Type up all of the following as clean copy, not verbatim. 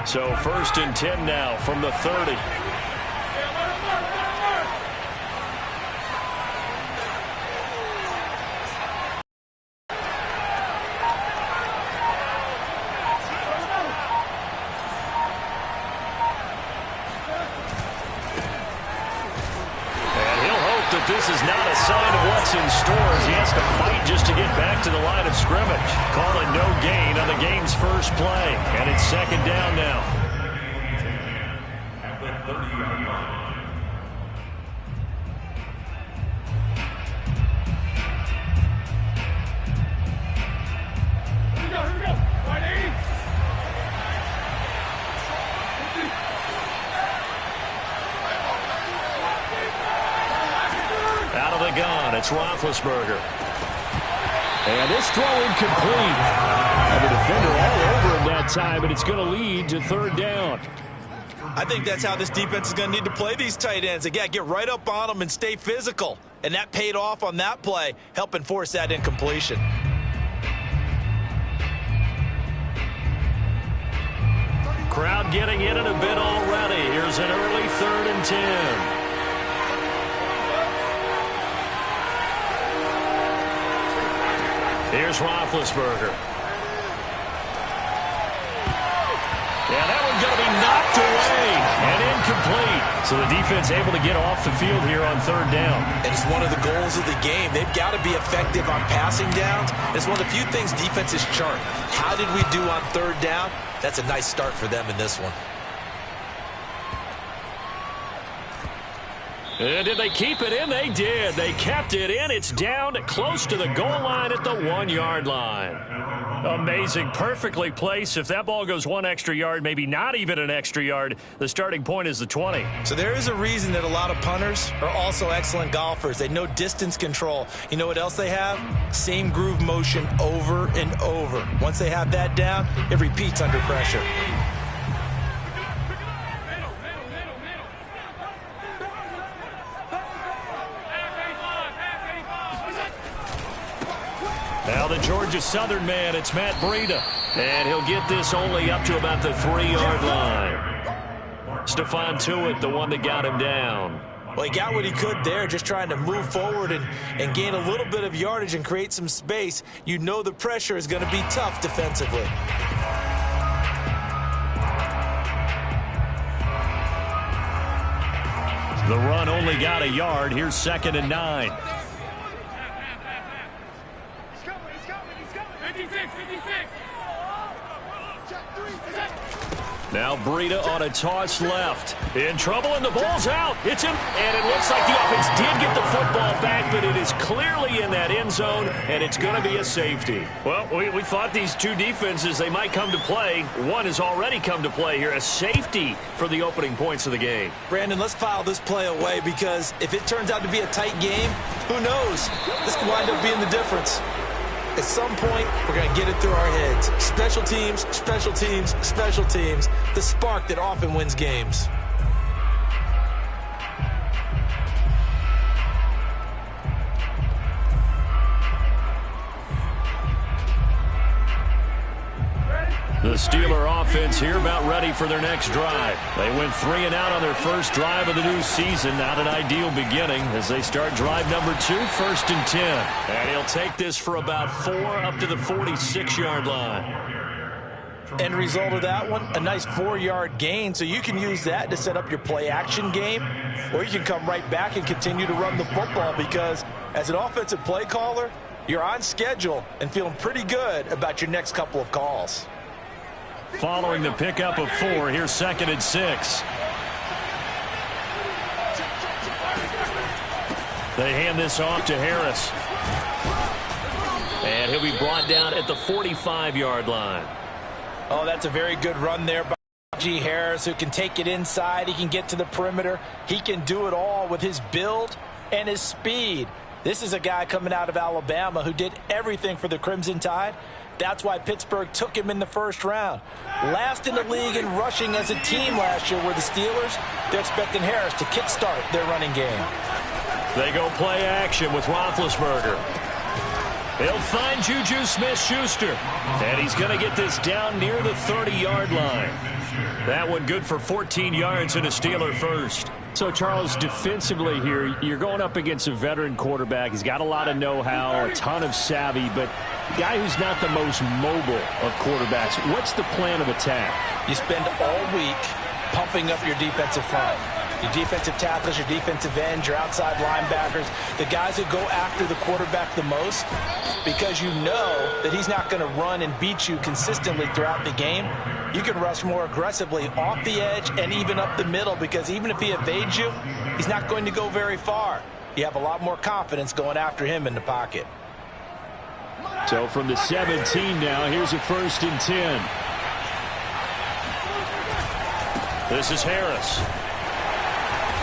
So 1st and 10 now from the 30. This is not a sign of what's in store as he has to fight just to get back to the line of scrimmage. Calling no gain on the game's first play. And it's 2nd down now. At the 30-yard line. Here we go. Out of the gun, it's Roethlisberger. And this throw incomplete. And the defender all over him that time, and it's going to lead to 3rd down. I think that's how this defense is going to need to play these tight ends. They got to get right up on them and stay physical. And that paid off on that play, helping force that incompletion. Crowd getting in it a bit already. Here's an early 3rd and 10. Here's Roethlisberger. Yeah, that one's going to be knocked away and incomplete. So the defense able to get off the field here on 3rd down. And it's one of the goals of the game. They've got to be effective on passing downs. It's one of the few things defenses chart. How did we do on 3rd down? That's a nice start for them in this one. And did they keep it in? They did. They kept it in. It's down close to the goal line at the 1-yard line. Amazing. Perfectly placed. If that ball goes 1 extra yard, maybe not even an extra yard, the starting point is the 20. So there is a reason that a lot of punters are also excellent golfers. They know distance control. You know what else they have? Same groove motion over and over. Once they have that down, it repeats under pressure. Now the Georgia Southern man, it's Matt Breida. And he'll get this only up to about the 3-yard line. Stephon Tuitt, the one that got him down. Well, he got what he could there, just trying to move forward and gain a little bit of yardage and create some space. You know the pressure is going to be tough defensively. The run only got a yard. Here's 2nd and 9. Now Breida on a toss left. In trouble, and the ball's out. It's him, and it looks like the offense did get the football back, but it is clearly in that end zone, and it's going to be a safety. Well, we thought these two defenses, they might come to play. One has already come to play here, a safety for the opening points of the game. Brandon, let's file this play away, because if it turns out to be a tight game, who knows? This could wind up being the difference. At some point, we're going to get it through our heads. Special teams, special teams, special teams. The spark that often wins games. The Steeler offense here about ready for their next drive. They went 3 and out on their first drive of the new season. Not an ideal beginning as they start drive number 2, 1st and 10. And he'll take this for about 4 up to the 46-yard line. End result of that one, a nice 4-yard gain. So you can use that to set up your play action game, or you can come right back and continue to run the football, because as an offensive play caller, you're on schedule and feeling pretty good about your next couple of calls. Following the pickup of 4, here's 2nd and 6. They hand this off to Harris. And he'll be brought down at the 45-yard line. Oh, that's a very good run there by G. Harris, who can take it inside. He can get to the perimeter. He can do it all with his build and his speed. This is a guy coming out of Alabama who did everything for the Crimson Tide. That's why Pittsburgh took him in the first round. Last in the league in rushing as a team last year were the Steelers. They're expecting Harris to kickstart their running game. They go play action with Roethlisberger. He'll find Juju Smith-Schuster. And he's going to get this down near the 30-yard line. That one good for 14 yards and a Steeler first. So, Charles, defensively here, you're going up against a veteran quarterback. He's got a lot of know-how, a ton of savvy, but a guy who's not the most mobile of quarterbacks. What's the plan of attack? You spend all week pumping up your defensive front. Your defensive tackles, your defensive ends, your outside linebackers, the guys who go after the quarterback the most, because you know that he's not going to run and beat you consistently throughout the game. You can rush more aggressively off the edge and even up the middle, because even if he evades you, he's not going to go very far. You have a lot more confidence going after him in the pocket. So from the 17 now, here's a 1st and 10. This is Harris.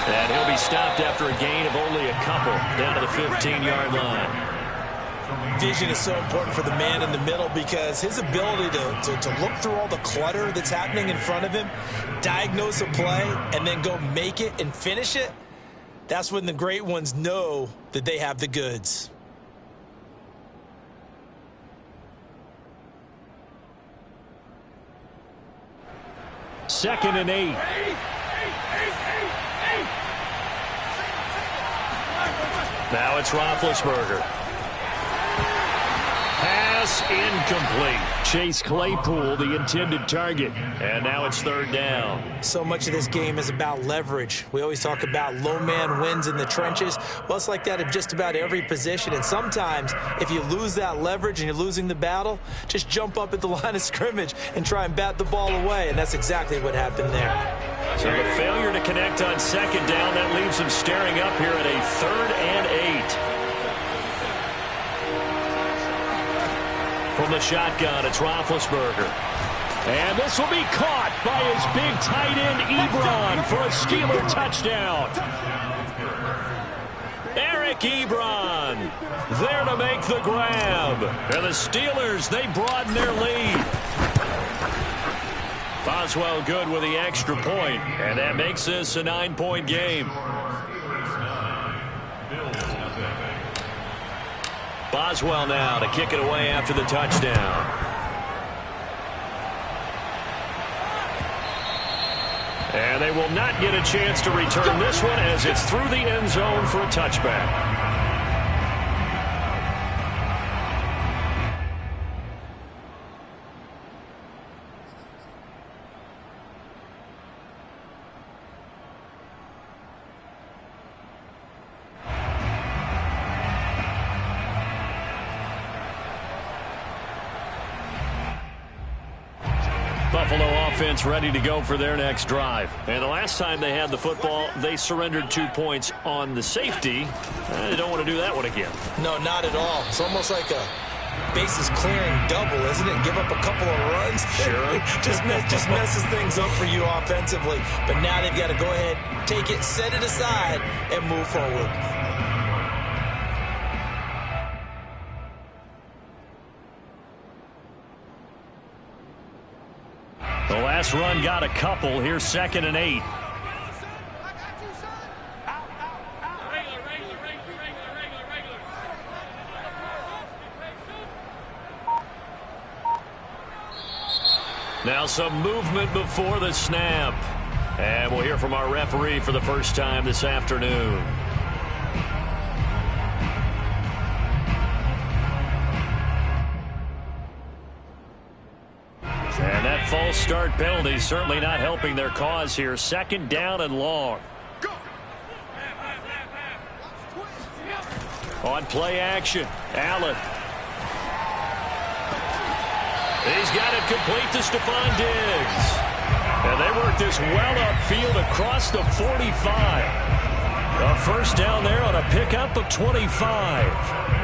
And he'll be stopped after a gain of only a couple down to the 15-yard line. Vision is so important for the man in the middle, because his ability to look through all the clutter that's happening in front of him, diagnose a play, and then go make it and finish it, that's when the great ones know that they have the goods. Second and 8. Now it's Roethlisberger. Pass incomplete. Chase Claypool, the intended target. And now it's 3rd down. So much of this game is about leverage. We always talk about low man wins in the trenches. Well, it's like that in just about every position. And sometimes, if you lose that leverage and you're losing the battle, just jump up at the line of scrimmage and try and bat the ball away. And that's exactly what happened there. So the failure to connect on 2nd down, that leaves him staring up here at a 3rd and 8. From the shotgun, it's Roethlisberger. And this will be caught by his big tight end, Ebron, for a Steeler touchdown. Eric Ebron there to make the grab. And the Steelers, they broaden their lead. Boswell good with the extra point, and that makes this a 9-point game. Boswell now to kick it away after the touchdown. And they will not get a chance to return this one, as it's through the end zone for a touchback. Buffalo offense ready to go for their next drive. And the last time they had the football, they surrendered 2 points on the safety. They don't want to do that one again. No, not at all. It's almost like a bases clearing double, isn't it? Give up a couple of runs. Sure. just messes things up for you offensively. But now they've got to go ahead, take it, set it aside, and move forward. The last run got a couple. Here's 2nd and 8. Now some movement before the snap. And we'll hear from our referee for the first time this afternoon. And that false start penalty certainly not helping their cause here. 2nd down and long. On play action, Allen. He's got it complete to Stephon Diggs. And they work this well upfield across the 45. A first down there on a pickup of 25.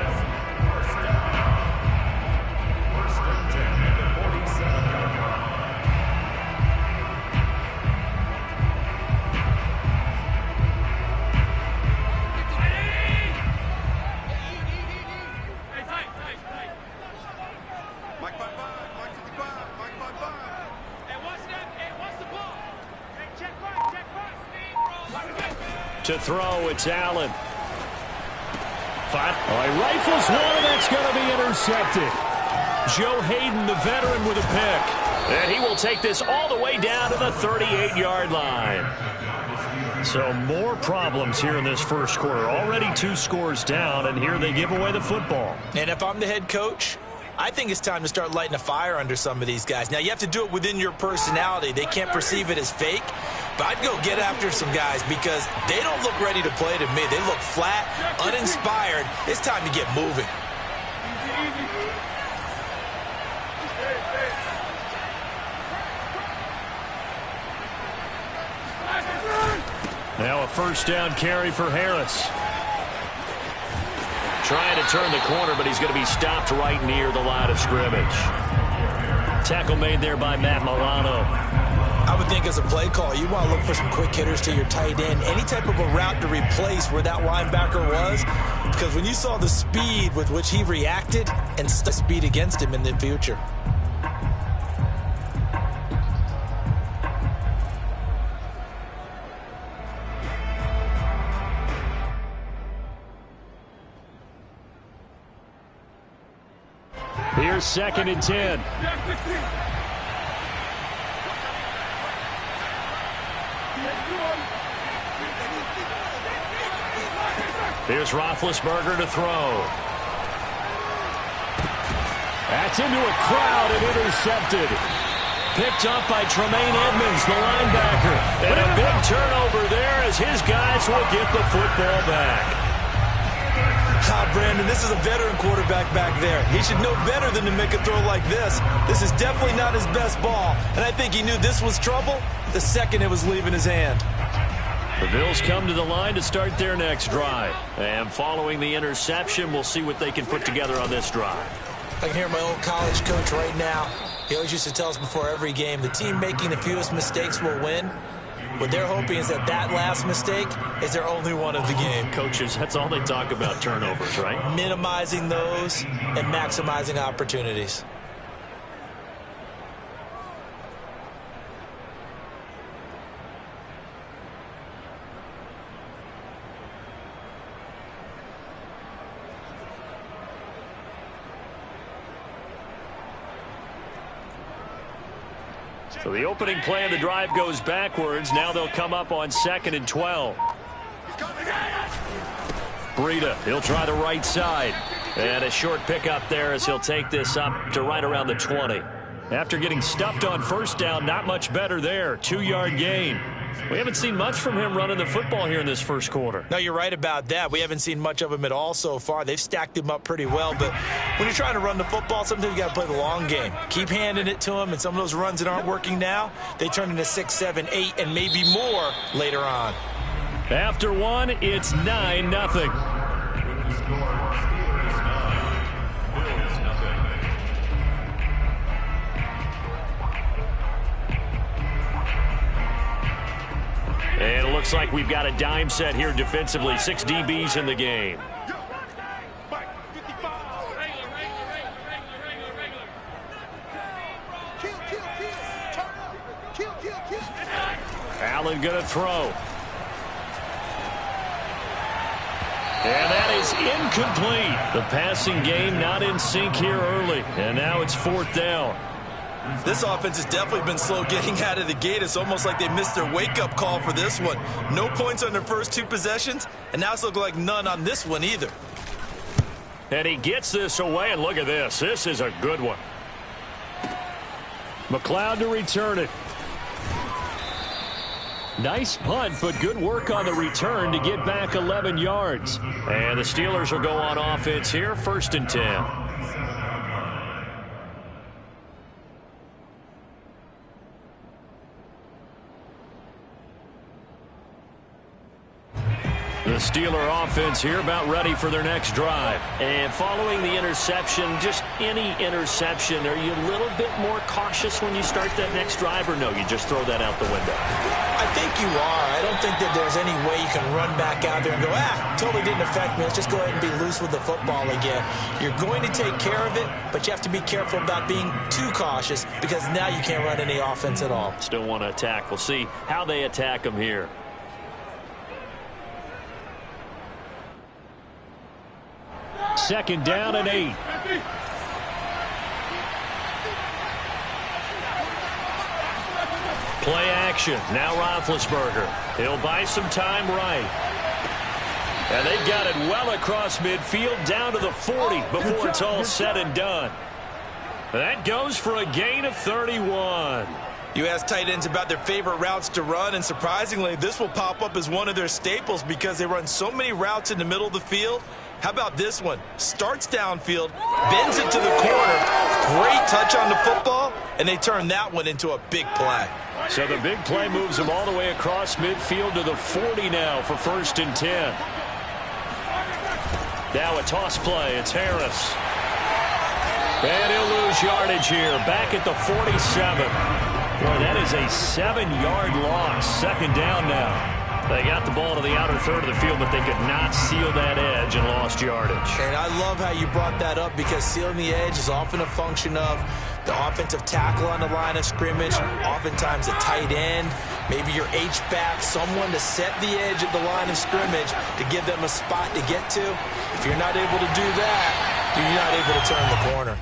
To throw, it's Allen. He rifles one, and that's going to be intercepted. Joe Hayden, the veteran, with a pick. And he will take this all the way down to the 38-yard line. So more problems here in this first quarter. Already 2 scores down, and here they give away the football. And if I'm the head coach, I think it's time to start lighting a fire under some of these guys. Now, you have to do it within your personality. They can't perceive it as fake. But I'd go get after some guys because they don't look ready to play to me. They look flat, uninspired. It's time to get moving. Now a first down carry for Harris. Trying to turn the corner, but he's going to be stopped right near the line of scrimmage. Tackle made there by Matt Milano. I would think as a play call, you want to look for some quick hitters to your tight end. Any type of a route to replace where that linebacker was. Because when you saw the speed with which he reacted and speed against him in the future. Here's 2nd and 10. Here's Roethlisberger to throw. That's into a crowd and intercepted. Picked up by Tremaine Edmonds, the linebacker. And a big turnover there as his guys will get the football back. Brandon, this is a veteran quarterback back there. He should know better than to make a throw like this. This is definitely not his best ball, and I think he knew this was trouble the second it was leaving his hand. The Bills come to the line to start their next drive. And following the interception, we'll see what they can put together on this drive. I can hear my old college coach right now. He always used to tell us before every game, the team making the fewest mistakes will win. What they're hoping is that last mistake is their only one of the game. Coaches, that's all they talk about, turnovers, right? Minimizing those and maximizing opportunities. So the opening play of the drive goes backwards. Now they'll come up on 2nd and 12. Breida, he'll try the right side. And a short pickup there as he'll take this up to right around the 20. After getting stuffed on first down, not much better there. 2-yard gain. We haven't seen much from him running the football here in this first quarter. No, you're right about that. We haven't seen much of him at all so far. They've stacked him up pretty well. But when you're trying to run the football, sometimes you got to play the long game. Keep handing it to him, and some of those runs that aren't working now, they turn into 6, 7, 8, and maybe more later on. After one, it's 9-0. And it looks like we've got a dime set here defensively. 6 DBs in the game. Allen going to throw. And that is incomplete. The passing game not in sync here early. And now it's 4th down. This offense has definitely been slow getting out of the gate. It's almost like they missed their wake-up call for this one. No points on their first 2 possessions, and now it's looking like none on this one either. And he gets this away, and look at this. This is a good one. McLeod to return it. Nice punt, but good work on the return to get back 11 yards. And the Steelers will go on offense here, 1st and 10. The Steeler offense here about ready for their next drive. And following the interception, just any interception, are you a little bit more cautious when you start that next drive, or no, you just throw that out the window? I think you are. I don't think that there's any way you can run back out there and go, totally didn't affect me. Let's just go ahead and be loose with the football again. You're going to take care of it, but you have to be careful about being too cautious because now you can't run any offense at all. Still want to attack. We'll see how they attack them here. Second down and 8. Play action. Now Roethlisberger. He'll buy some time right. And they've got it well across midfield down to the 40 before it's all said and done. That goes for a gain of 31. You ask tight ends about their favorite routes to run, and surprisingly, this will pop up as one of their staples because they run so many routes in the middle of the field. How about this one? Starts downfield, bends it to the corner. Great touch on the football, and they turn that one into a big play. So the big play moves them all the way across midfield to the 40 now for 1st and 10. Now a toss play. It's Harris. And he'll lose yardage here. Back at the 47. Boy, that is a 7-yard loss. 2nd down now. They got the ball to the outer third of the field, but they could not seal that edge and lost yardage. And I love how you brought that up because sealing the edge is often a function of the offensive tackle on the line of scrimmage, oftentimes a tight end, maybe your H-back, someone to set the edge at the line of scrimmage to give them a spot to get to. If you're not able to do that, you're not able to turn the corner.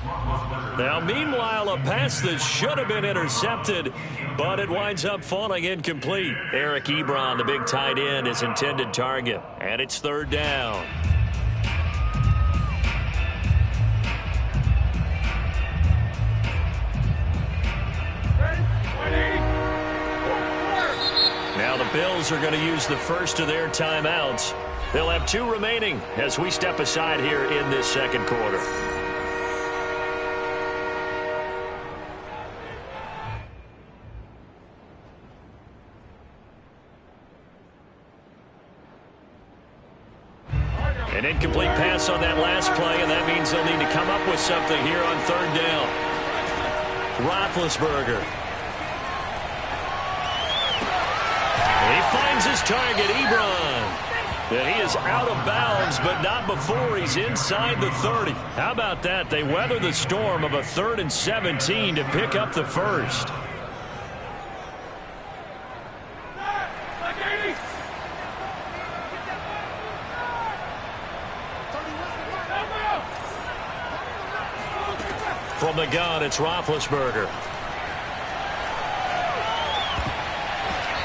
Now, meanwhile, a pass that should have been intercepted, but it winds up falling incomplete. Eric Ebron, the big tight end, is intended target, and it's 3rd down. Now the Bills are going to use the first of their timeouts. They'll have 2 remaining as we step aside here in this 2nd quarter. An incomplete pass on that last play, and that means they'll need to come up with something here on 3rd down. Roethlisberger. He finds his target, Ebron. And he is out of bounds, but not before he's inside the 30. How about that? They weather the storm of a 3rd and 17 to pick up the first. From the gun, it's Roethlisberger.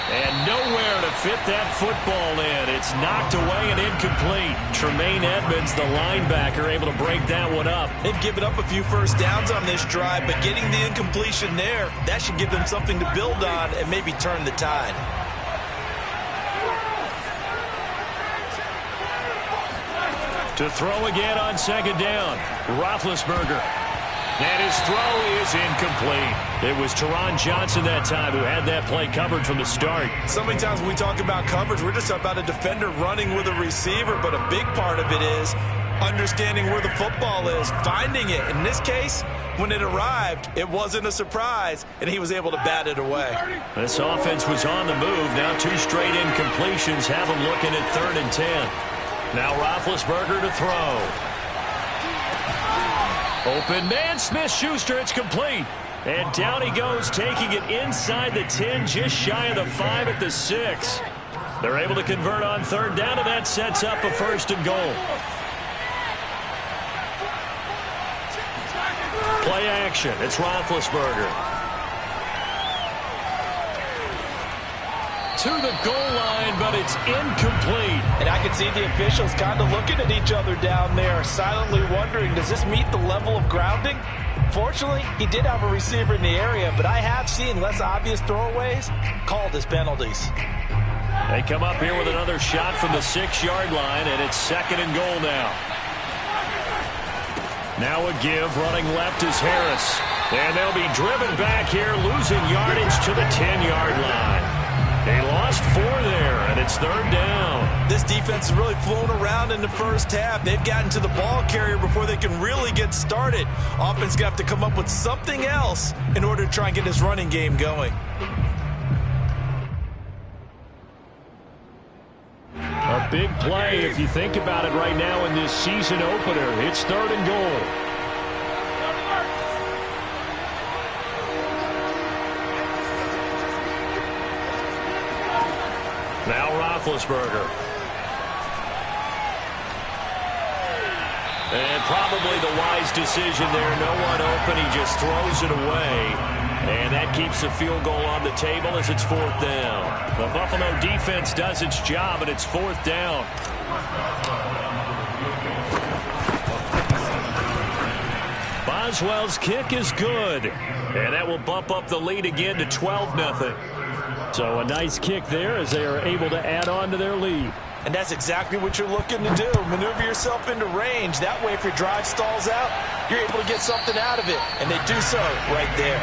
And nowhere to fit that football in. It's knocked away and incomplete. Tremaine Edmonds, the linebacker, able to break that one up. They've given up a few first downs on this drive, but getting the incompletion there, that should give them something to build on and maybe turn the tide. To throw again on 2nd down. Roethlisberger. And his throw is incomplete. It was Teron Johnson that time who had that play covered from the start. So many times when we talk about coverage, we're just about a defender running with a receiver, but a big part of it is understanding where the football is, finding it. In this case, when it arrived, it wasn't a surprise, and he was able to bat it away. This offense was on the move. Now 2 straight incompletions have them looking at 3rd and 10. Now Roethlisberger to throw. Open man, Smith-Schuster, it's complete. And down he goes, taking it inside the 10, just shy of the 5 at the 6. They're able to convert on 3rd down, and that sets up a 1st and goal. Play action, it's Roethlisberger. To the goal line, but it's incomplete. And I can see the officials kind of looking at each other down there, silently wondering, does this meet the level of grounding? Fortunately, he did have a receiver in the area, but I have seen less obvious throwaways called as penalties. They come up here with another shot from the 6-yard line, and it's 2nd and goal now. Now a give, running left is Harris. And they'll be driven back here, losing yardage to the 10-yard line. They lost 4 there, and it's 3rd down. This defense has really flown around in the first half. They've gotten to the ball carrier before they can really get started. Offense going to have to come up with something else in order to try and get this running game going. A big play, if you think about it right now in this season opener. It's 3rd and goal. Now Roethlisberger. And probably the wise decision there. No one open. He just throws it away. And that keeps the field goal on the table as it's 4th down. The Buffalo defense does its job, and it's 4th down. Boswell's kick is good. And that will bump up the lead again to 12-0. So a nice kick there as they are able to add on to their lead. And that's exactly what you're looking to do. Maneuver yourself into range. That way, if your drive stalls out, you're able to get something out of it. And they do so right there.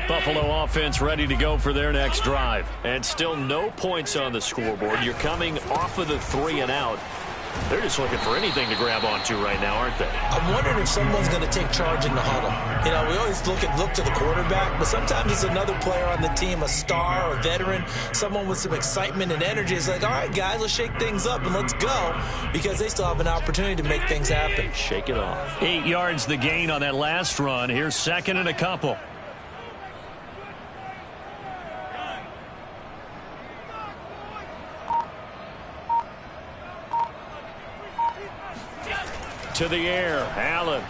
Buffalo offense ready to go for their next drive. And still no points on the scoreboard. You're coming off of the 3 and out. They're just looking for anything to grab onto right now, aren't they? I'm wondering if someone's going to take charge in the huddle. You know, we always look to the quarterback, but sometimes it's another player on the team, a star, a veteran, someone with some excitement and energy. It's like, all right, guys, let's shake things up and let's go, because they still have an opportunity to make things happen. Shake it off. 8 yards the gain on that last run. Here's 2nd and a couple. To the air, Allen.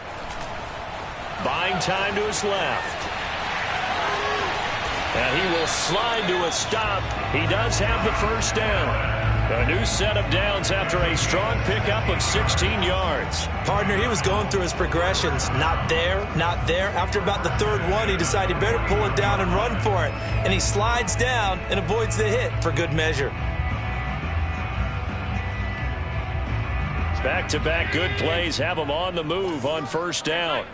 Buying time to his left. And he will slide to a stop. He does have the first down. A new set of downs after a strong pickup of 16 yards. Partner, he was going through his progressions. Not there, not there. After about the 3rd one, he decided he better pull it down and run for it. And he slides down and avoids the hit for good measure. Back-to-back good plays have him on the move on 1st down.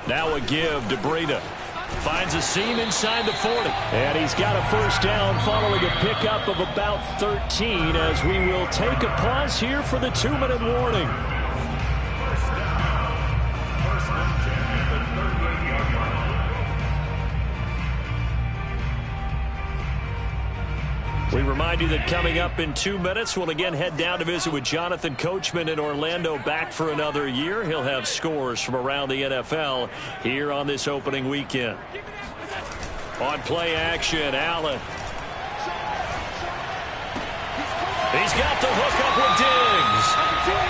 Now a give to Breida. Finds a seam inside the 40. And he's got a 1st down following a pickup of about 13 as we will take a pause here for the 2-minute warning. We remind you that coming up in 2 minutes, we'll again head down to visit with Jonathan Coachman in Orlando, back for another year. He'll have scores from around the NFL here on this opening weekend. On play action, Allen. He's got the hook up with Diggs.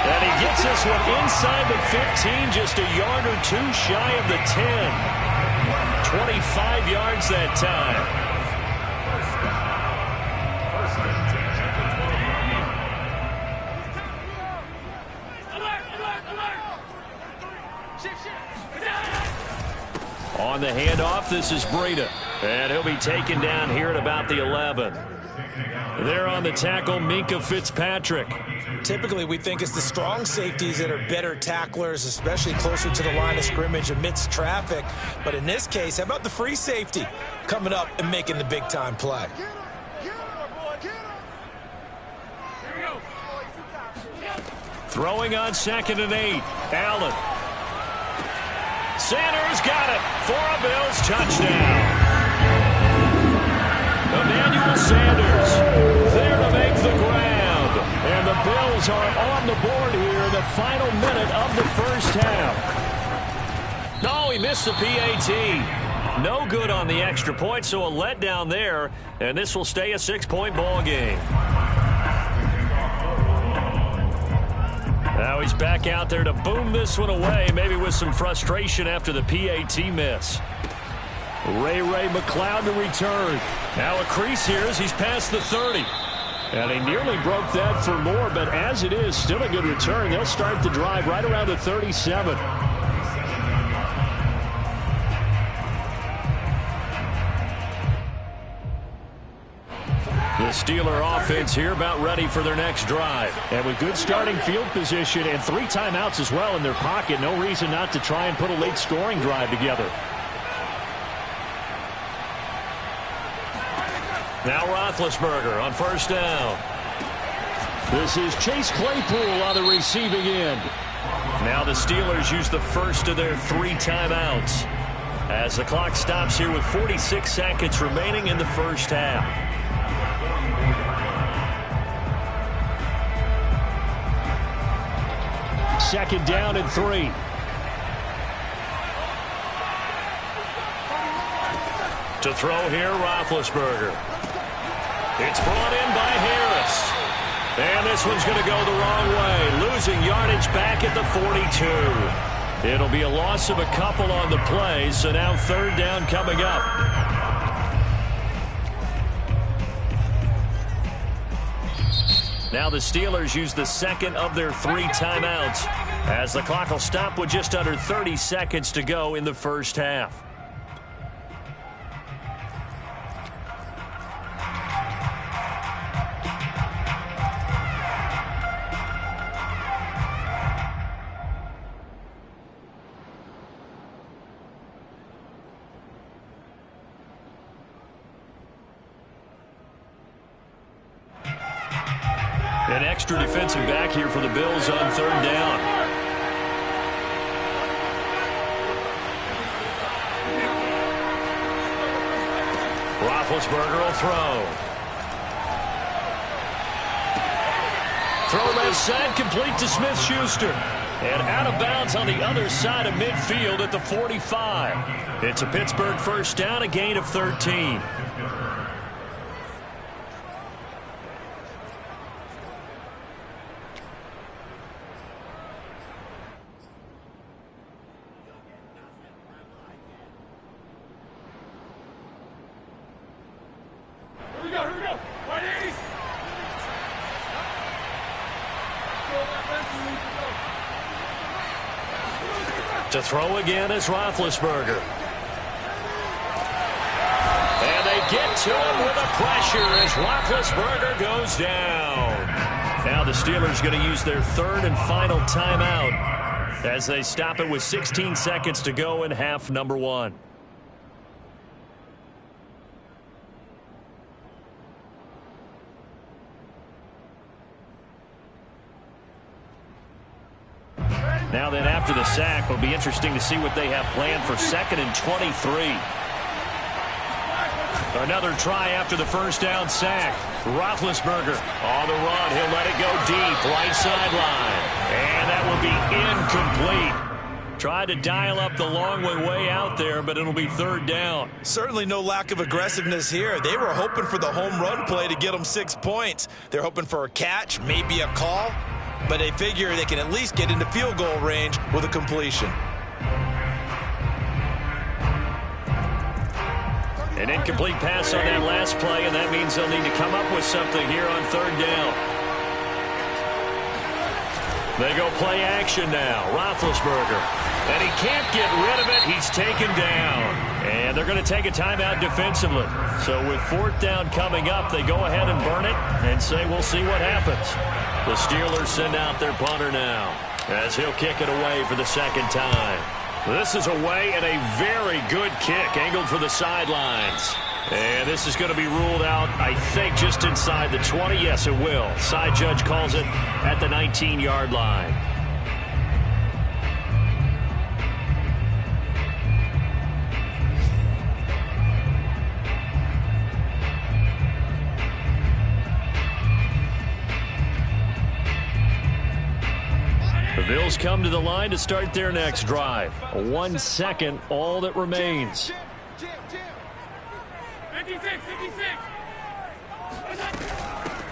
And he gets this one inside the 15, just a yard or 2 shy of the 10. 25 yards that time. On the handoff, this is Breida. And he'll be taken down here at about the 11. There on the tackle, Minkah Fitzpatrick. Typically, we think it's the strong safeties that are better tacklers, especially closer to the line of scrimmage amidst traffic. But in this case, how about the free safety coming up and making the big-time play? Throwing on 2nd and 8. Allen. Sanders got it for a Bills touchdown. Emmanuel Sanders there to make the grab. And the Bills are on the board here in the final minute of the 1st half. No, he missed the PAT. No good on the extra point, so a letdown there. And this will stay a 6-point ball game. Now he's back out there to boom this one away, maybe with some frustration after the PAT miss. Ray McLeod to return. Now a crease here as he's past the 30. And he nearly broke that for more, but as it is, still a good return. They'll start the drive right around the 37. The Steeler offense here about ready for their next drive. And with good starting field position and 3 timeouts as well in their pocket, no reason not to try and put a late scoring drive together. Now Roethlisberger on 1st down. This is Chase Claypool on the receiving end. Now the Steelers use the first of their 3 timeouts as the clock stops here with 46 seconds remaining in the 1st half. 2nd down and 3. To throw here, Roethlisberger. It's brought in by Harris. And this one's going to go the wrong way. Losing yardage back at the 42. It'll be a loss of a couple on the play, so now 3rd down coming up. Now the Steelers use the 2nd of their 3 timeouts as the clock will stop with just under 30 seconds to go in the 1st half. An extra defensive back here for the Bills on 3rd down. Roethlisberger will throw. Throw left side, complete to Smith-Schuster. And out of bounds on the other side of midfield at the 45. It's a Pittsburgh 1st down, a gain of 13. To throw again is Roethlisberger. And they get to him with a pressure as Roethlisberger goes down. Now the Steelers going to use their 3rd and final timeout as they stop it with 16 seconds to go in half number 1. Now then, after the sack, it'll be interesting to see what they have planned for 2nd and 23. Another try after the 1st down sack. Roethlisberger on the run. He'll let it go deep, right sideline. And that will be incomplete. Tried to dial up the long way out there, but it'll be 3rd down. Certainly no lack of aggressiveness here. They were hoping for the home run play to get them 6 points. They're hoping for a catch, maybe a call. But they figure they can at least get into field goal range with a completion. An incomplete pass on that last play, and that means they'll need to come up with something here on 3rd down. They go play action now. Roethlisberger. And he can't get rid of it. He's taken down. And they're going to take a timeout defensively. So with 4th down coming up, they go ahead and burn it and say we'll see what happens. The Steelers send out their punter now as he'll kick it away for the 2nd time. This is away and a very good kick angled for the sidelines. And this is going to be ruled out, I think, just inside the 20. Yes, it will. Side judge calls it at the 19-yard line. The Bills come to the line to start their next drive. 1 second, all that remains. 56.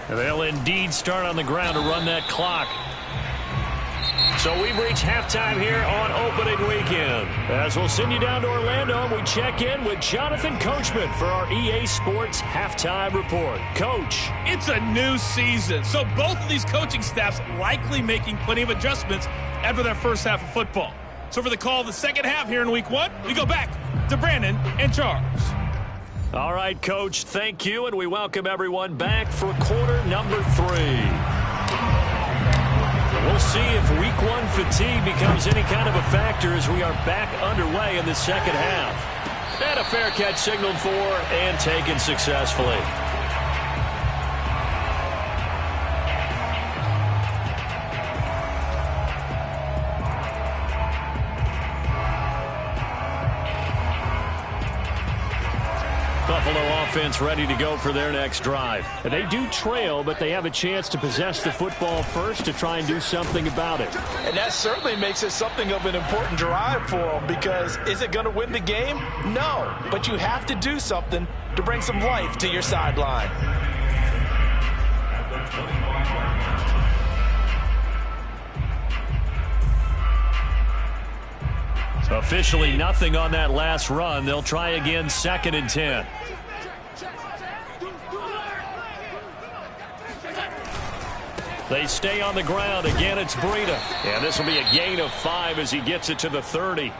They'll indeed start on the ground to run that clock. So we've reached halftime here on opening weekend. As we'll send you down to Orlando, we check in with Jonathan Coachman for our EA Sports Halftime Report. Coach. It's a new season, so both of these coaching staffs likely making plenty of adjustments after their first half of football. So for the call of the second half here in week 1, we go back to Brandon and Charles. All right, Coach, thank you, and we welcome everyone back for quarter number 3. We'll see if week 1 fatigue becomes any kind of a factor as we are back underway in the second half. And a fair catch signaled for and taken successfully. Buffalo offense ready to go for their next drive. They do trail, but they have a chance to possess the football first to try and do something about it. And that certainly makes it something of an important drive for them, because is it going to win the game? No, but you have to do something to bring some life to your sideline. Officially nothing on that last run. They'll try again, 2nd and 10. They stay on the ground. Again, it's Breida. And this will be a gain of 5 as he gets it to the 30.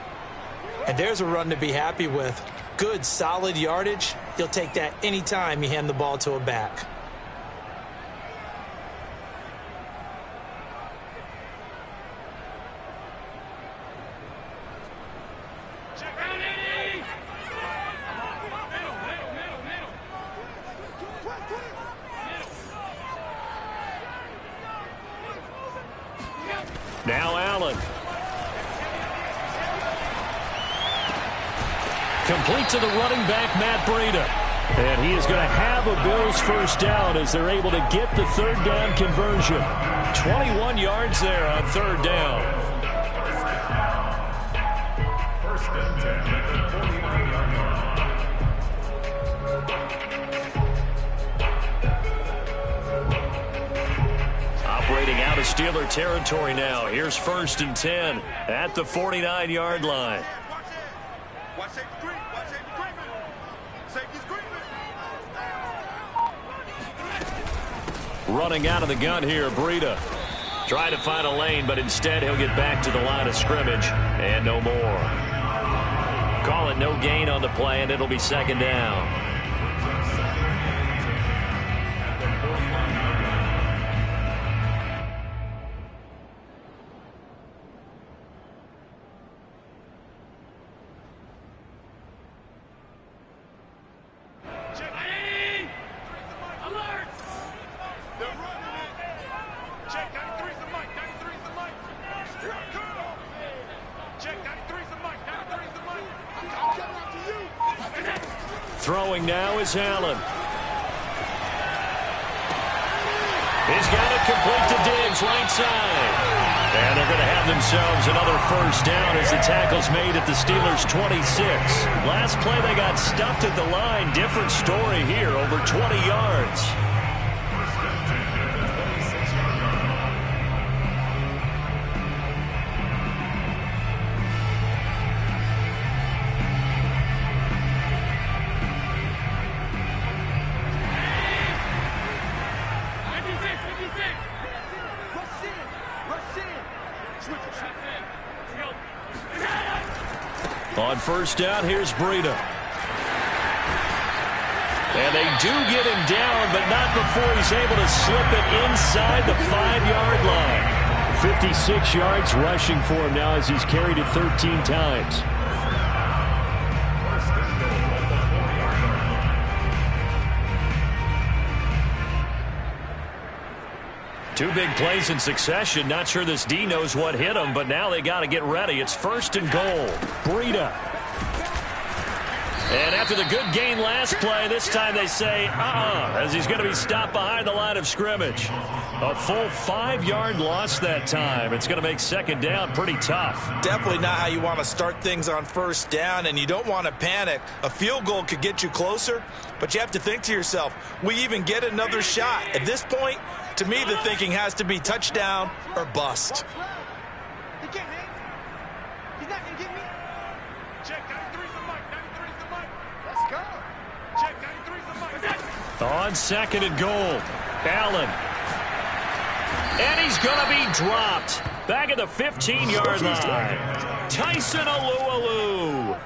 And there's a run to be happy with. Good, solid yardage. You'll take that anytime you hand the ball to a back. Now Allen. Complete to the running back, Matt Breida. And he is going to have a Bills first down as they're able to get the 3rd down conversion. 21 yards there on 3rd down. Operating out of Steeler territory now. Here's 1st and 10 at the 49-yard line. Running out of the gun here, Breida. Trying to find a lane, but instead he'll get back to the line of scrimmage and no more. Call it no gain on the play, and it'll be 2nd down. Throwing now is Allen. He's got it complete to Diggs, right side. And they're going to have themselves another first down as the tackle's made at the Steelers' 26. Last play they got stuffed at the line. Different story here, over 20 yards. On first down, here's Breida. And they do get him down, but not before he's able to slip it inside the 5-yard line. 56 yards rushing for him now as he's carried it 13 times. Two big plays in succession. Not sure this D knows what hit him, but now they got to get ready. It's 1st and goal. Breida. And after the good gain last play, this time they say, as he's going to be stopped behind the line of scrimmage. A full 5-yard loss that time. It's going to make 2nd down pretty tough. Definitely not how you want to start things on first down, and you don't want to panic. A field goal could get you closer, but you have to think to yourself, we even get another shot. At this point, to me, the thinking has to be touchdown or bust. He's not going to get me. Check 93's the mic. 93's the mic. Let's go. Check 93's the mic. On 2nd and goal, Allen. And he's going to be dropped. Back at the 15-yard line. Tyson Alualu.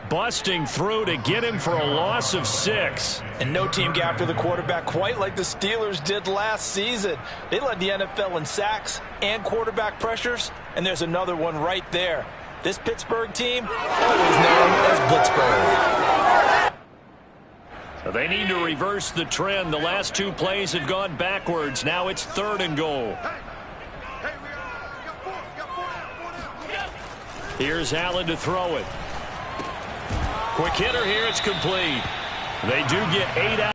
Busting through to get him for a loss of 6. And no team got after the quarterback quite like the Steelers did last season. They led the NFL in sacks and quarterback pressures, and there's another one right there. This Pittsburgh team, always known as Blitzburgh. They need to reverse the trend. The last 2 plays have gone backwards. Now it's 3rd and goal. Here's Allen to throw it. Quick hitter here. It's complete. They do get 8 out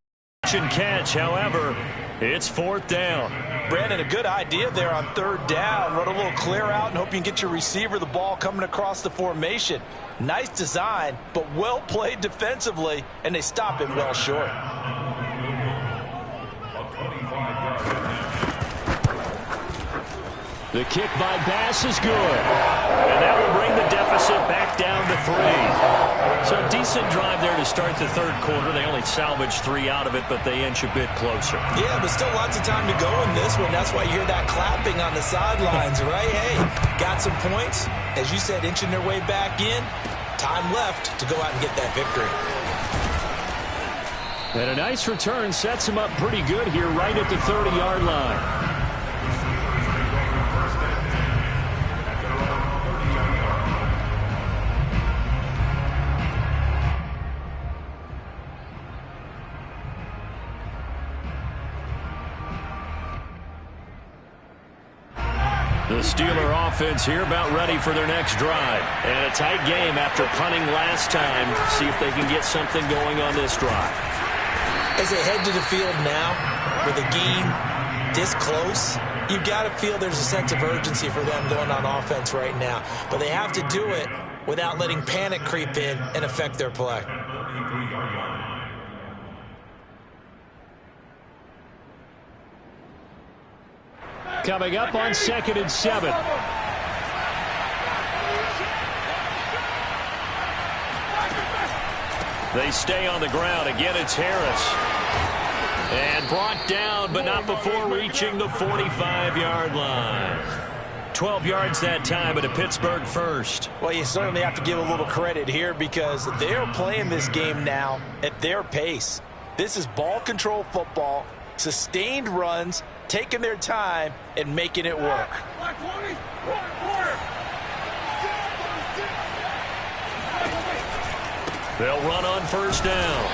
and catch. However, it's 4th down. Brandon, a good idea there on 3rd down. Run a little clear out and hope you can get your receiver the ball coming across the formation. Nice design, but well played defensively, and they stop him well short. The kick by Bass is good. And that will bring the deficit back down to 3. So a decent drive there to start the 3rd quarter. They only salvaged 3 out of it, but they inch a bit closer. Yeah, but still lots of time to go in this one. That's why you hear that clapping on the sidelines, right? Hey, got some points. As you said, inching their way back in. Time left to go out and get that victory. And a nice return sets him up pretty good here right at the 30-yard line. The Steeler offense here about ready for their next drive. And a tight game after punting last time. See if they can get something going on this drive. As they head to the field now, with a game this close, you've got to feel there's a sense of urgency for them going on offense right now. But they have to do it without letting panic creep in and affect their play. Coming up on 2nd and 7. They stay on the ground. Again, it's Harris. And brought down, but not before reaching the 45-yard line. 12 yards that time, but a Pittsburgh first. Well, you certainly have to give a little credit here because they're playing this game now at their pace. This is ball control football, sustained runs, taking their time and making it work. They'll run on 1st down.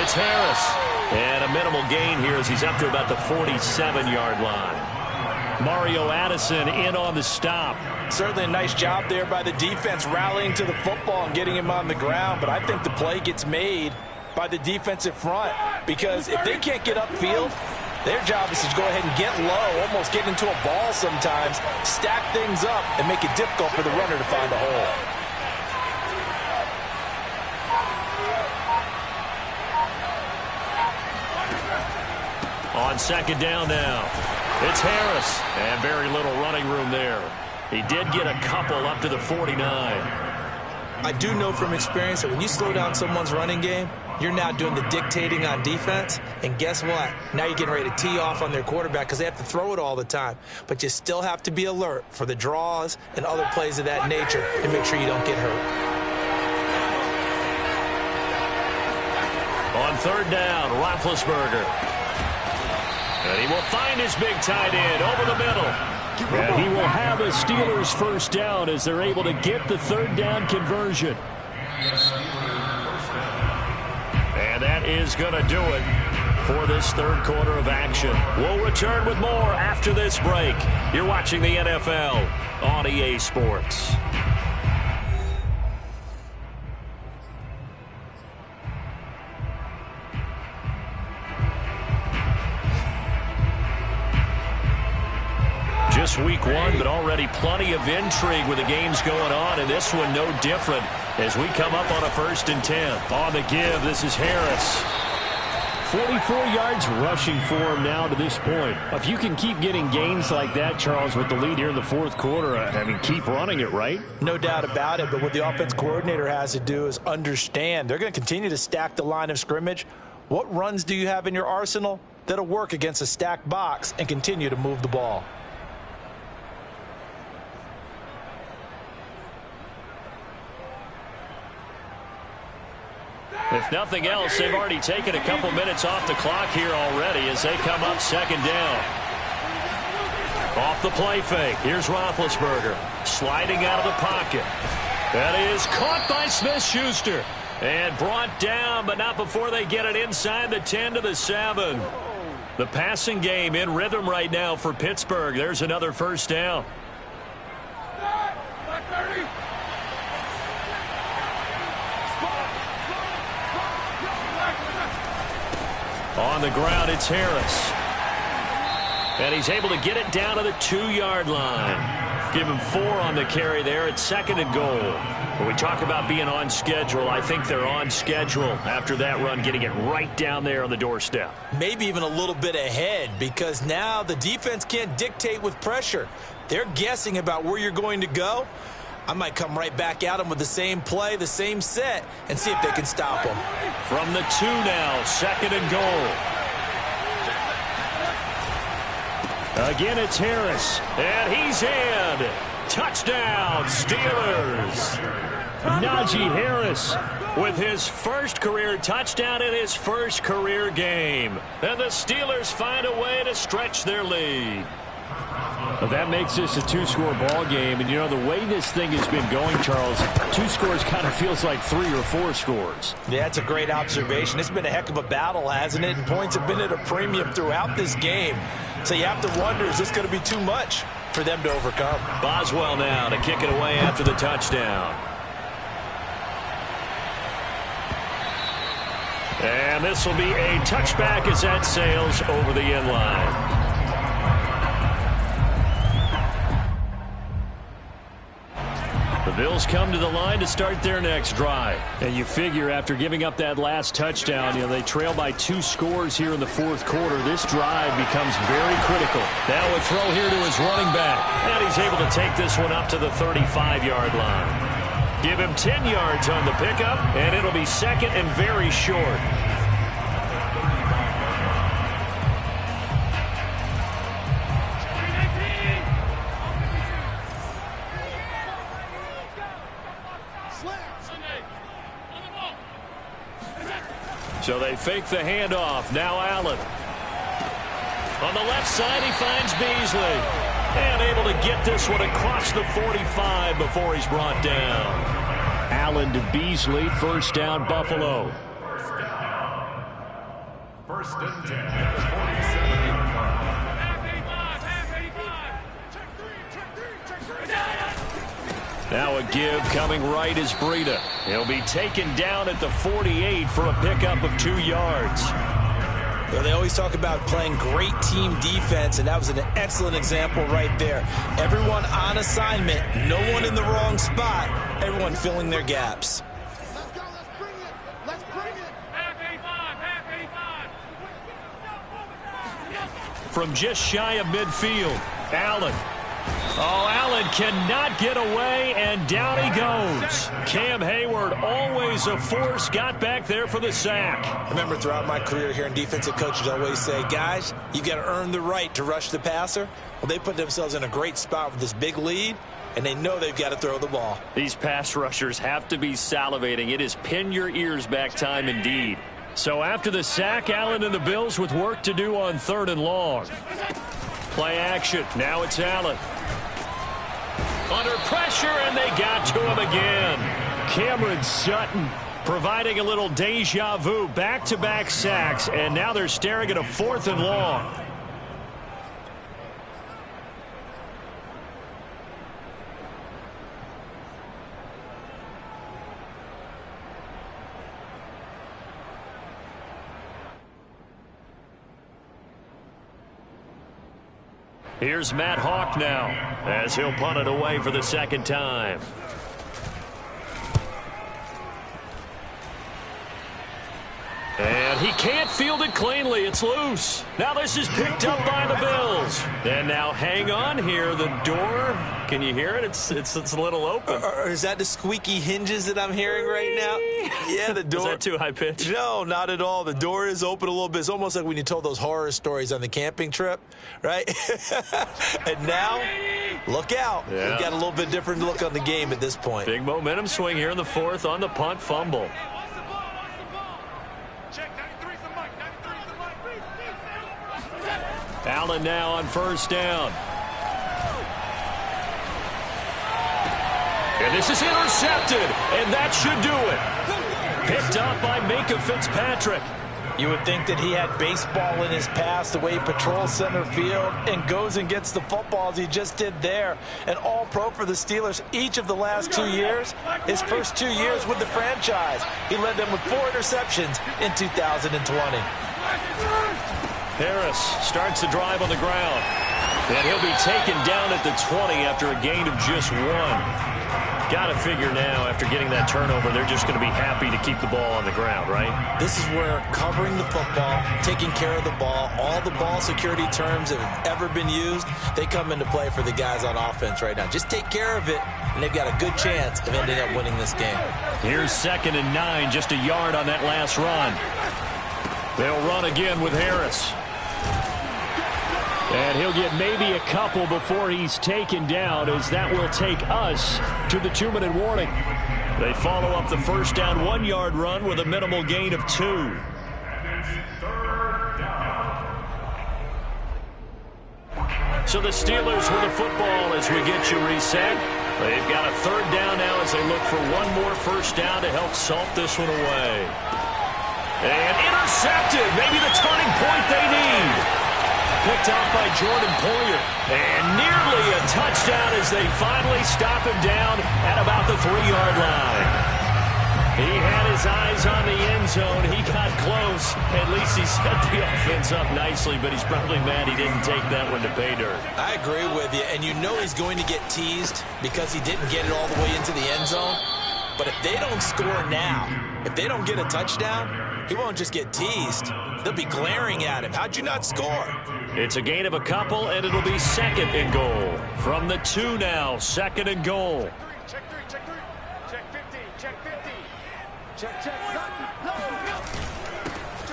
It's Harris. And a minimal gain here as he's up to about the 47-yard line. Mario Addison in on the stop. Certainly a nice job there by the defense rallying to the football and getting him on the ground. But I think the play gets made by the defensive front because if they can't get upfield, their job is to go ahead and get low, almost get into a ball sometimes, stack things up, and make it difficult for the runner to find a hole. On 2nd down now, it's Harris. And very little running room there. He did get a couple up to the 49. I do know from experience that when you slow down someone's running game, you're now doing the dictating on defense. And guess what? Now you're getting ready to tee off on their quarterback because they have to throw it all the time. But you still have to be alert for the draws and other plays of that nature and make sure you don't get hurt. On 3rd down, Roethlisberger. And he will find his big tight end over the middle. And he will have a Steelers 1st down as they're able to get the 3rd down conversion. And that is going to do it for this 3rd quarter of action. We'll return with more after this break. You're watching the NFL on EA Sports. Just week 1, but already plenty of intrigue with the games going on, and this one no different as we come up on a 1st and 10. On the give, this is Harris. 44 yards rushing for him now to this point. If you can keep getting gains like that, Charles, with the lead here in the 4th quarter, I mean, keep running it, right? No doubt about it, but what the offense coordinator has to do is understand they're going to continue to stack the line of scrimmage. What runs do you have in your arsenal that'll work against a stacked box and continue to move the ball? If nothing else, they've already taken a couple minutes off the clock here already as they come up 2nd down. Off the play fake. Here's Roethlisberger sliding out of the pocket. That is caught by Smith-Schuster and brought down, but not before they get it inside the 10 to the 7. The passing game in rhythm right now for Pittsburgh. There's another 1st down. On the ground, it's Harris. And he's able to get it down to the 2-yard line. Give him 4 on the carry there. It's 2nd and goal. When we talk about being on schedule, I think they're on schedule after that run, getting it right down there on the doorstep. Maybe even a little bit ahead, because now the defense can't dictate with pressure. They're guessing about where you're going to go. I might come right back at them with the same play, the same set, and see if they can stop them. From the 2 now, 2nd and goal. Again, it's Harris, and he's in. Touchdown, Steelers. Najee Harris with his first career touchdown in his first career game. And the Steelers find a way to stretch their lead. Well, that makes this a 2-score ball game. And, you know, the way this thing has been going, Charles, 2 scores kind of feels like 3 or 4 scores. Yeah, that's a great observation. It's been a heck of a battle, hasn't it? And points have been at a premium throughout this game. So you have to wonder, is this going to be too much for them to overcome? Boswell now to kick it away after the touchdown. And this will be a touchback as that sails over the end line. The Bills come to the line to start their next drive. And you figure after giving up that last touchdown, you know, they trail by 2 scores here in the 4th quarter. This drive becomes very critical. Now a throw here to his running back. And he's able to take this one up to the 35-yard line. Give him 10 yards on the pickup, and it'll be 2nd and very short. So they fake the handoff. Now Allen. On the left side, he finds Beasley. And able to get this one across the 45 before he's brought down. Allen to Beasley. 1st down, Buffalo. First and 10 at the 47. Now a give coming right is Breida. He'll be taken down at the 48 for a pickup of 2 yards. Well, they always talk about playing great team defense, and that was an excellent example right there. Everyone on assignment, no one in the wrong spot, everyone filling their gaps. Let's go, let's bring it. Let's bring it. Half 85. From just shy of midfield, Allen. Oh, Allen cannot get away, and down he goes. Cam Hayward, always a force, got back there for the sack. I remember throughout my career here in defensive coaches always say, guys, you've got to earn the right to rush the passer. Well, they put themselves in a great spot with this big lead, and they know they've got to throw the ball. These pass rushers have to be salivating. It is pin your ears back time indeed. So after the sack, Allen and the Bills with work to do on 3rd and long. Play action. Now it's Allen. Under pressure, and they got to him again. Cameron Sutton providing a little deja vu. Back-to-back sacks, and now they're staring at a 4th and long. Here's Matt Hawk now as he'll punt it away for the 2nd time. And he can't field it cleanly. It's loose. Now this is picked up by the Bills. And now hang on here. The door, can you hear it? It's a little open. Is that the squeaky hinges that I'm hearing right now? Yeah, the door. Is that too high pitch? No, not at all. The door is open a little bit. It's almost like when you told those horror stories on the camping trip, right? And now, look out. Yeah. We've got a little bit different look on the game at this point. Big momentum swing here in the 4th on the punt fumble. Allen now on 1st down. And this is intercepted, and that should do it. Picked up by Minkah Fitzpatrick. You would think that he had baseball in his past, the way he patrols center field and goes and gets the football as he just did there. An all-pro for the Steelers each of the last 2 years. His first 2 years with the franchise, he led them with 4 interceptions in 2020. Harris starts the drive on the ground. And he'll be taken down at the 20 after a gain of just 1. Got to figure now, after getting that turnover, they're just going to be happy to keep the ball on the ground, right? This is where covering the football, taking care of the ball, all the ball security terms that have ever been used, they come into play for the guys on offense right now. Just take care of it, and they've got a good chance of ending up winning this game. Here's 2nd and 9, just a yard on that last run. They'll run again with Harris. And he'll get maybe a couple before he's taken down, as that will take us to the 2-minute warning. They follow up the first down 1-yard run with a minimal gain of 2. So the Steelers with the football as we get you reset. They've got a 3rd down now as they look for one more first down to help salt this one away. And intercepted. Maybe the turning point they need. Picked off by Jordan Poyer. And nearly a touchdown as they finally stop him down at about the 3-yard line. He had his eyes on the end zone. He got close. At least he set the offense up nicely, but he's probably mad he didn't take that one to pay dirt. I agree with you, and you know he's going to get teased because he didn't get it all the way into the end zone. But if they don't score now, if they don't get a touchdown, he won't just get teased. They'll be glaring at him. How'd you not score? It's a gain of a couple, and it'll be 2nd and goal. From the 2 now, 2nd and goal. Check 3, check 3. Check 50, check 50. Check.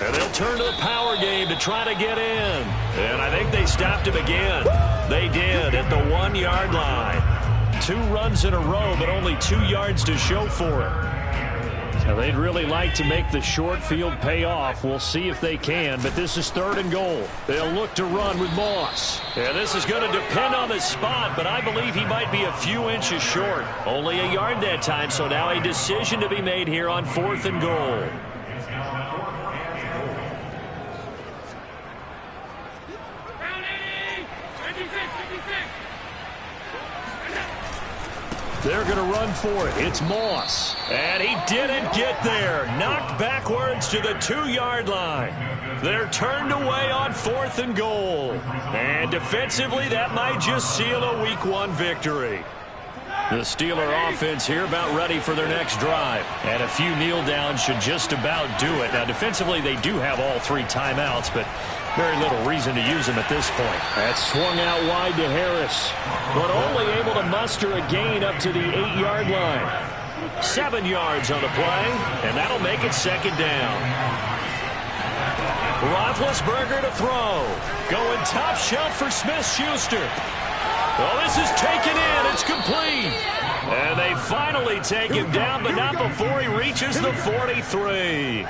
And they'll turn to the power game to try to get in. And I think they stopped him again. They did at the 1-yard line. 2 runs in a row, but only 2 yards to show for it. Now, they'd really like to make the short field pay off. We'll see if they can, but this is 3rd and goal. They'll look to run with Moss. And this is going to depend on the spot, but I believe he might be a few inches short. Only a yard that time, so now a decision to be made here on 4th and goal. They're going to run for it. It's Moss. And he didn't get there. Knocked backwards to the 2-yard line. They're turned away on 4th and goal. And defensively, that might just seal a Week 1 victory. The Steeler offense here about ready for their next drive. And a few kneel downs should just about do it. Now, defensively, they do have all 3 timeouts, but very little reason to use them at this point. That's swung out wide to Harris, but only able to muster a gain up to the 8-yard line. 7 yards on the play, and that'll make it 2nd down. Roethlisberger to throw. Going top shelf for Smith-Schuster. Well, this is taken in. It's complete. And they finally take him down, but not before he reaches the 43.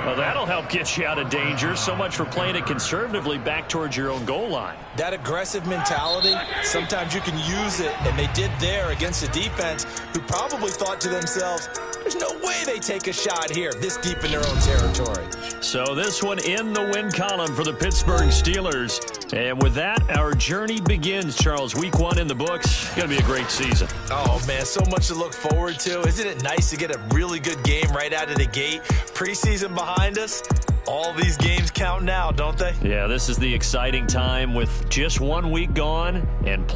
Well, that'll help get you out of danger. So much for playing it conservatively back towards your own goal line. That aggressive mentality, sometimes you can use it, and they did there against a defense who probably thought to themselves, there's no way they take a shot here this deep in their own territory. So this one in the win column for the Pittsburgh Steelers. And with that, our journey begins, Charles. Week 1 in the books. Going to be a great season. Oh, man, so much to look forward to. Isn't it nice to get a really good game right out of the gate? Preseason behind us. All these games count now, don't they? Yeah, this is the exciting time with just 1 week gone and